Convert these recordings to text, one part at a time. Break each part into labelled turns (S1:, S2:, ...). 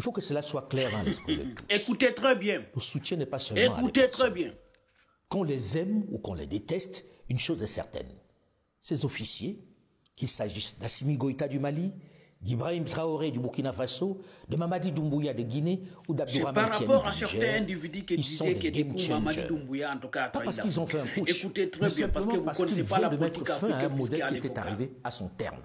S1: Il faut que cela soit clair dans l'esprit de tous.
S2: Écoutez très bien.
S1: Le soutien n'est pas seulement
S2: Écoutez très bien.
S1: Qu'on les aime ou qu'on les déteste, une chose est certaine. Ces officiers, qu'il s'agisse d'Assimi Goïta du Mali, d'Ibrahim Traoré du Burkina Faso, de Mamadi Doumbouya de Guinée ou d'Abdourahmane Tiani du Niger,
S2: par rapport à certains individus qui disaient que du coup Mamadi Doumbouya en tout cas a trahi
S1: parce qu'ils ont fait un putsch.
S2: Écoutez très bien, parce que vous ne connaissez pas la politique africaine
S1: un modèle qui était arrivé à son terme.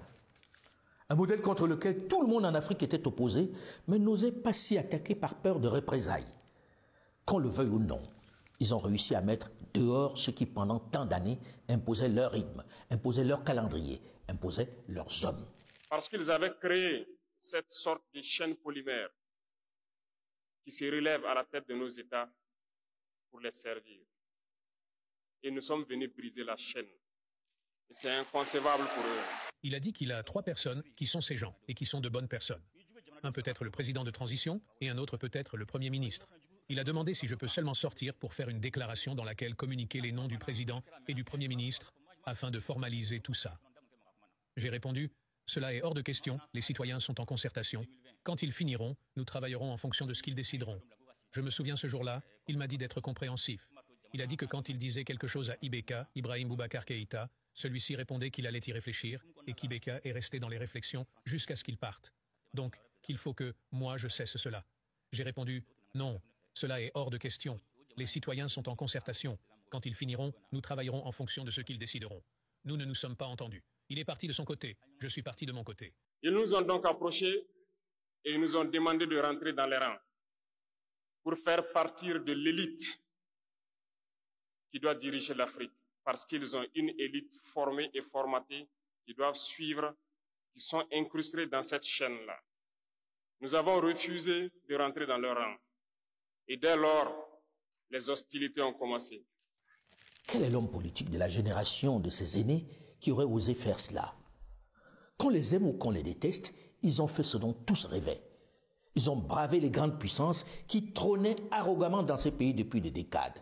S1: Un modèle contre lequel tout le monde en Afrique était opposé, mais n'osait pas s'y attaquer par peur de représailles. Qu'on le veuille ou non, ils ont réussi à mettre dehors ceux qui, pendant tant d'années, imposaient leur rythme, imposaient leur calendrier, imposaient leurs hommes.
S3: Parce qu'ils avaient créé cette sorte de chaîne polymère qui se relève à la tête de nos États pour les servir. Et nous sommes venus briser la chaîne. Et c'est inconcevable pour eux.
S4: Il a dit qu'il a 3 personnes qui sont ses gens et qui sont de bonnes personnes. Un peut être le président de transition et un autre peut être le Premier ministre. Il a demandé si je peux seulement sortir pour faire une déclaration dans laquelle communiquer les noms du président et du Premier ministre afin de formaliser tout ça. J'ai répondu: cela est hors de question, les citoyens sont en concertation. Quand ils finiront, nous travaillerons en fonction de ce qu'ils décideront. Je me souviens ce jour-là, il m'a dit d'être compréhensif. Il a dit que quand il disait quelque chose à Ibeka, Ibrahim Boubacar Keïta, celui-ci répondait qu'il allait y réfléchir et qu'Ibeka est resté dans les réflexions jusqu'à ce qu'il parte. Donc, qu'il faut que, moi, je cesse cela. J'ai répondu: non, cela est hors de question. Les citoyens sont en concertation. Quand ils finiront, nous travaillerons en fonction de ce qu'ils décideront. Nous ne nous sommes pas entendus. Il est parti de son côté, je suis parti de mon côté.
S3: Ils nous ont donc approchés et ils nous ont demandé de rentrer dans les rangs pour faire partir de l'élite qui doit diriger l'Afrique, parce qu'ils ont une élite formée et formatée qui doivent suivre, qui sont incrustés dans cette chaîne-là. Nous avons refusé de rentrer dans leur rang. Et dès lors, les hostilités ont commencé.
S1: Quel est l'homme politique de la génération de ces aînés qui aurait osé faire cela? Qu'on les aime ou qu'on les déteste, ils ont fait ce dont tous rêvaient. Ils ont bravé les grandes puissances qui trônaient arrogamment dans ces pays depuis des décades.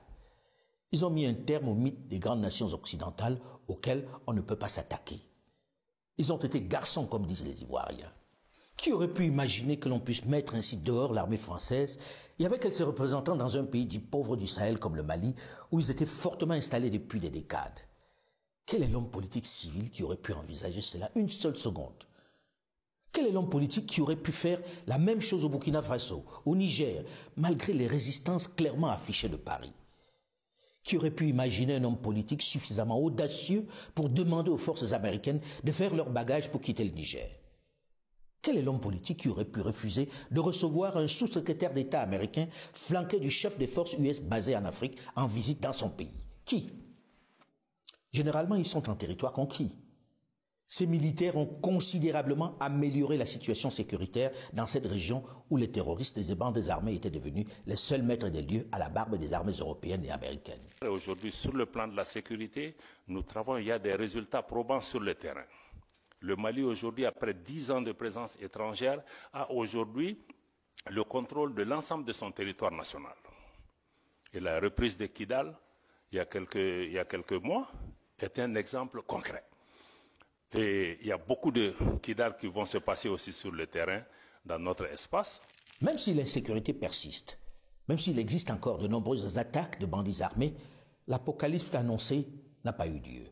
S1: Ils ont mis un terme au mythe des grandes nations occidentales auxquelles on ne peut pas s'attaquer. Ils ont été garçons, comme disent les Ivoiriens. Qui aurait pu imaginer que l'on puisse mettre ainsi dehors l'armée française et avec elle ses représentants dans un pays dit pauvre du Sahel comme le Mali, où ils étaient fortement installés depuis des décades? Quel est l'homme politique civil qui aurait pu envisager cela une seule seconde? Quel est l'homme politique qui aurait pu faire la même chose au Burkina Faso, au Niger, malgré les résistances clairement affichées de Paris? Qui aurait pu imaginer un homme politique suffisamment audacieux pour demander aux forces américaines de faire leur bagage pour quitter le Niger? Quel est l'homme politique qui aurait pu refuser de recevoir un sous-secrétaire d'État américain flanqué du chef des forces US basé en Afrique en visite dans son pays? Qui? Généralement, ils sont en territoire conquis. Ces militaires ont considérablement amélioré la situation sécuritaire dans cette région où les terroristes et les bandes armées étaient devenus les seuls maîtres des lieux à la barbe des armées européennes et américaines.
S5: Aujourd'hui, sur le plan de la sécurité, nous travaillons, il y a des résultats probants sur le terrain. Le Mali, aujourd'hui, après 10 ans de présence étrangère, a aujourd'hui le contrôle de l'ensemble de son territoire national. Et la reprise de Kidal, il y a quelques mois, est un exemple concret. Et il y a beaucoup de Kidal qui vont se passer aussi sur le terrain, dans notre espace.
S1: Même si l'insécurité persiste, même s'il existe encore de nombreuses attaques de bandits armés, l'apocalypse annoncée n'a pas eu lieu.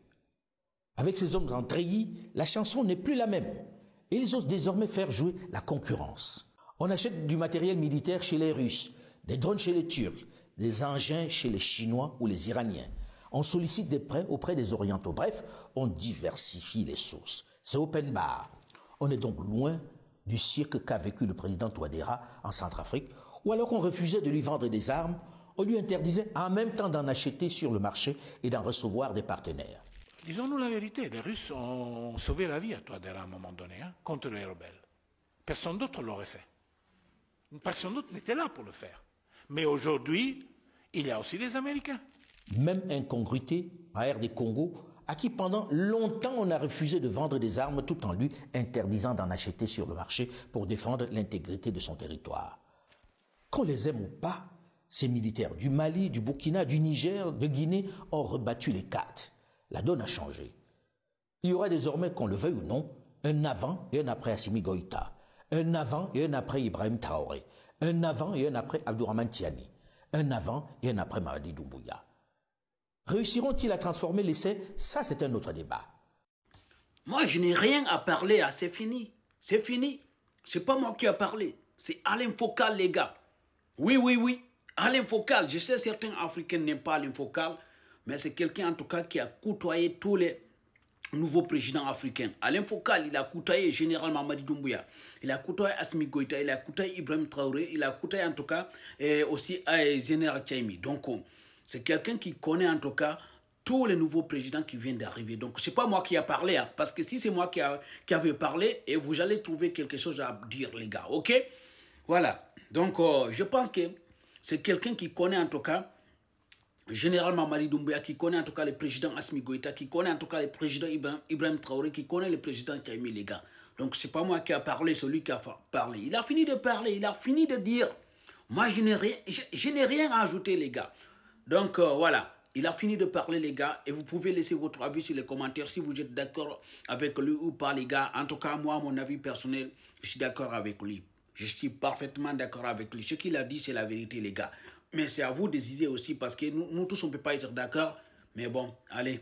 S1: Avec ces hommes en treillis, la chanson n'est plus la même. Et ils osent désormais faire jouer la concurrence. On achète du matériel militaire chez les Russes, des drones chez les Turcs, des engins chez les Chinois ou les Iraniens. On sollicite des prêts auprès des Orientaux. Bref, on diversifie les sources. C'est open bar. On est donc loin du cirque qu'a vécu le président Touadéra en Centrafrique, ou alors qu'on refusait de lui vendre des armes, on lui interdisait en même temps d'en acheter sur le marché et d'en recevoir des partenaires.
S6: Disons-nous la vérité, les Russes ont sauvé la vie à Touadéra à un moment donné, contre les rebelles. Personne d'autre l'aurait fait. Personne d'autre n'était là pour le faire. Mais aujourd'hui, il y a aussi les Américains.
S1: Même incongruité à RD Congo, à qui pendant longtemps on a refusé de vendre des armes tout en lui interdisant d'en acheter sur le marché pour défendre l'intégrité de son territoire. Qu'on les aime ou pas, ces militaires du Mali, du Burkina, du Niger, de Guinée ont rebattu les cartes. La donne a changé. Il y aura désormais, qu'on le veuille ou non, un avant et un après Assimi Goïta, Un avant et un après Ibrahim Traoré. Un avant et un après Abdourahmane Tiani. Un avant et un après Mamadi Doumbouya. Réussiront-ils à transformer l'essai? Ça, c'est un autre débat.
S2: Moi, je n'ai rien à parler. C'est fini. C'est fini. C'est pas moi qui ai parlé. C'est Alain Focal, les gars. Oui, oui, oui. Alain Focal. Je sais certains Africains n'aiment pas Alain Focal, mais c'est quelqu'un, en tout cas, qui a côtoyé tous les nouveaux présidents africains. Alain Focal, il a côtoyé Général Mamadi Doumbouya. Il a côtoyé Assimi Goïta. Il a côtoyé Ibrahim Traoré. Il a côtoyé, en tout cas, aussi Général Tchaimi. Donc, c'est quelqu'un qui connaît, en tout cas, tous les nouveaux présidents qui viennent d'arriver. Donc, ce n'est pas moi qui ai parlé, hein, parce que si c'est moi qui avais parlé, et vous allez trouver quelque chose à dire, les gars, ok? Voilà. Donc, je pense que c'est quelqu'un qui connaît, en tout cas, Général Mamadi Doumbouya, qui connaît, en tout cas, le président Assimi Goïta, qui connaît, en tout cas, le président Ibrahim Traoré, qui connaît le président Tchaimi, les gars. Donc, ce n'est pas moi qui ai parlé, celui qui a parlé. Il a fini de parler, il a fini de dire. Moi, je n'ai rien à ajouter, les gars. Donc, voilà. Il a fini de parler, les gars, et vous pouvez laisser votre avis sur les commentaires si vous êtes d'accord avec lui ou pas, les gars. En tout cas, moi, mon avis personnel, je suis d'accord avec lui. Je suis parfaitement d'accord avec lui. Ce qu'il a dit, c'est la vérité, les gars. Mais c'est à vous de décider aussi, parce que nous tous, on ne peut pas être d'accord. Mais bon, allez.